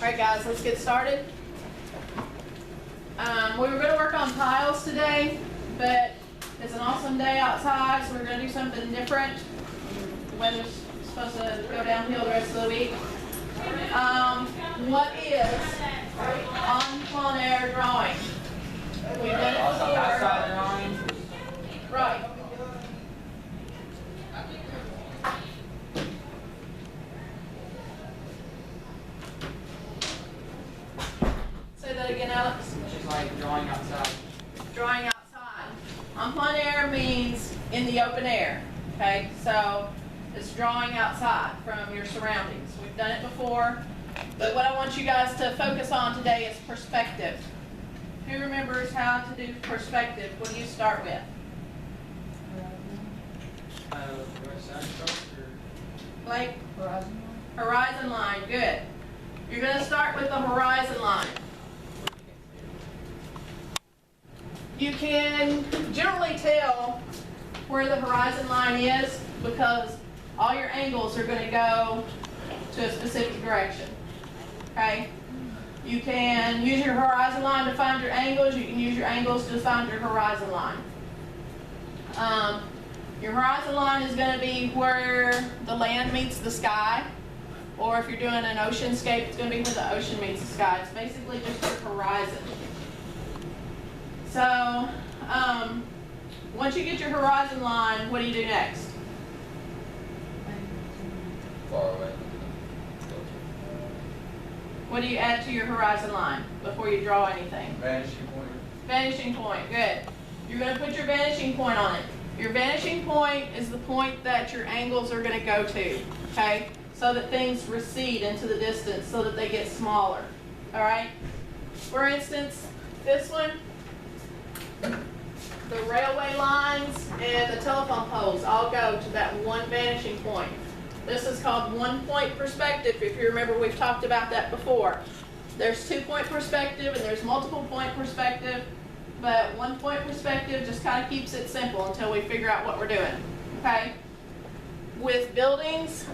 Alright guys, let's get started. We were going to work on piles today, but it's an awesome day outside, so we're going to do something different. The weather's supposed to go downhill the rest of the week. What is en plein air drawing? We've done it before. Outside drawing. Right. Say that again, Alex. She's like drawing outside. Drawing outside. En plein air means in the open air. Okay, so it's drawing outside from your surroundings. We've done it before, but what I want you guys to focus on today is perspective. Who remembers how to do perspective? What do you start with? Blake? Horizon. Horizon line, good. You're going to start with the horizon line. You can generally tell where the horizon line is because all your angles are going to go to a specific direction. Okay? You can use your horizon line to find your angles. You can use your angles to find your horizon line. Your horizon line is going to be where the land meets the sky, or if you're doing an oceanscape, it's going to be where the ocean meets the sky. It's basically just your horizon. So, once you get your horizon line, what do you do next? Far away. What do you add to your horizon line before you draw anything? Vanishing point. Vanishing point, good. You're going to put your vanishing point on it. Your vanishing point is the point that your angles are going to go to, okay? So that things recede into the distance so that they get smaller, all right? For instance, this one, the railway lines and the telephone poles all go to that one vanishing point. This is called one-point perspective. If you remember, we've talked about that before. There's two-point perspective and there's multiple-point perspective, but one-point perspective just kind of keeps it simple until we figure out what we're doing, okay? With buildings,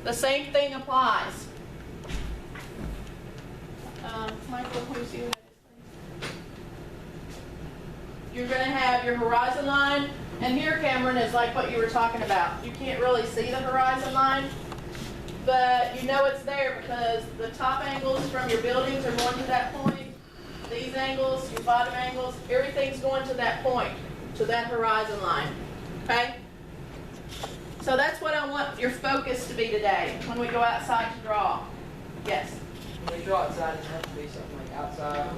the same thing applies. Michael, can you see what that is? You're going to have your horizon line, and here, Cameron, is like what you were talking about. You can't really see the horizon line, but you know it's there because the top angles from your buildings are going to that point. These angles, your bottom angles, everything's going to that point, to that horizon line, okay? So that's what I want your focus to be today when we go outside to draw. Yes? When we draw outside, it has to be something like outside. Or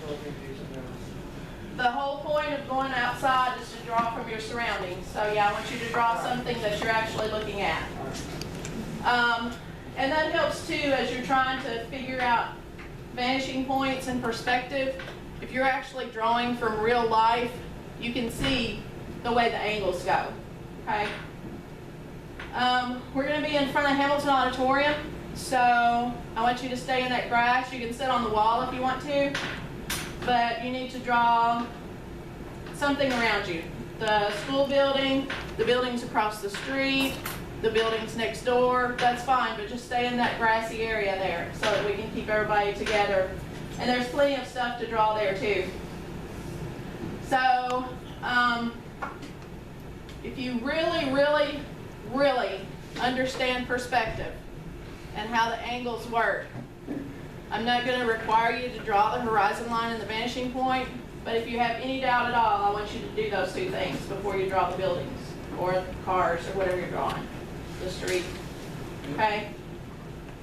we can do something else. The whole point of going outside is to draw from your surroundings. So yeah, I want you to draw something that you're actually looking at. And that helps too as you're trying to figure out vanishing points and perspective. If you're actually drawing from real life, you can see the way the angles go, okay? We're going to be in front of Hamilton Auditorium, so I want you to stay in that grass. You can sit on the wall if you want to, but you need to draw something around you. The school building, the buildings across the street, the buildings next door, that's fine, but just stay in that grassy area there so that we can keep everybody together. And there's plenty of stuff to draw there too. So, if you really understand perspective and how the angles work. I'm not going to require you to draw the horizon line and the vanishing point, but if you have any doubt at all, I want you to do those two things before you draw the buildings or the cars or whatever you're drawing, the street. Okay?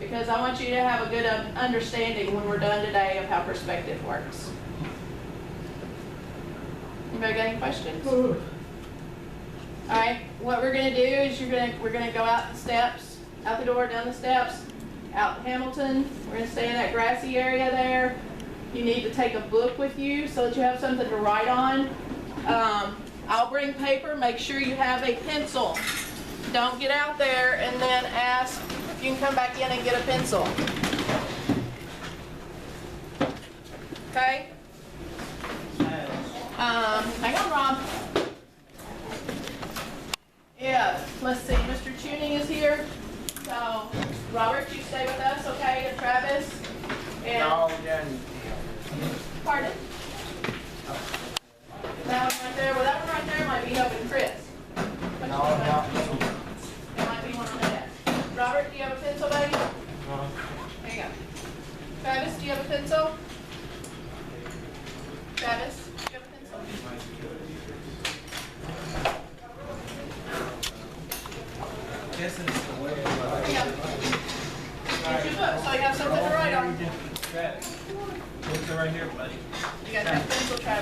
Because I want you to have a good understanding when we're done today of how perspective works. Anybody got any questions? All right, what we're going to do is we're going to go out the steps, out the door, down the steps, out Hamilton. We're going to stay in that grassy area there. You need to take a book with you so that you have something to write on. I'll bring paper. Make sure you have a pencil. Don't get out there and then ask if you can come back in and get a pencil. Okay? Hang on, Rob. Yeah, let's see. Mr. Tuning is here. So, Robert, you stay with us, okay? And Travis. And No, then. pardon? That one right there. Well, that one right there might be helping Chris. Which No, one? no. It might be one on that. Robert, do you have a pencil, buddy? No. There you go. Travis, do you have a pencil? Travis, do you have a pencil? This is the way. Yeah. Here's your book, so you have something to write on. What's right here, buddy? You got your pencil, Travis.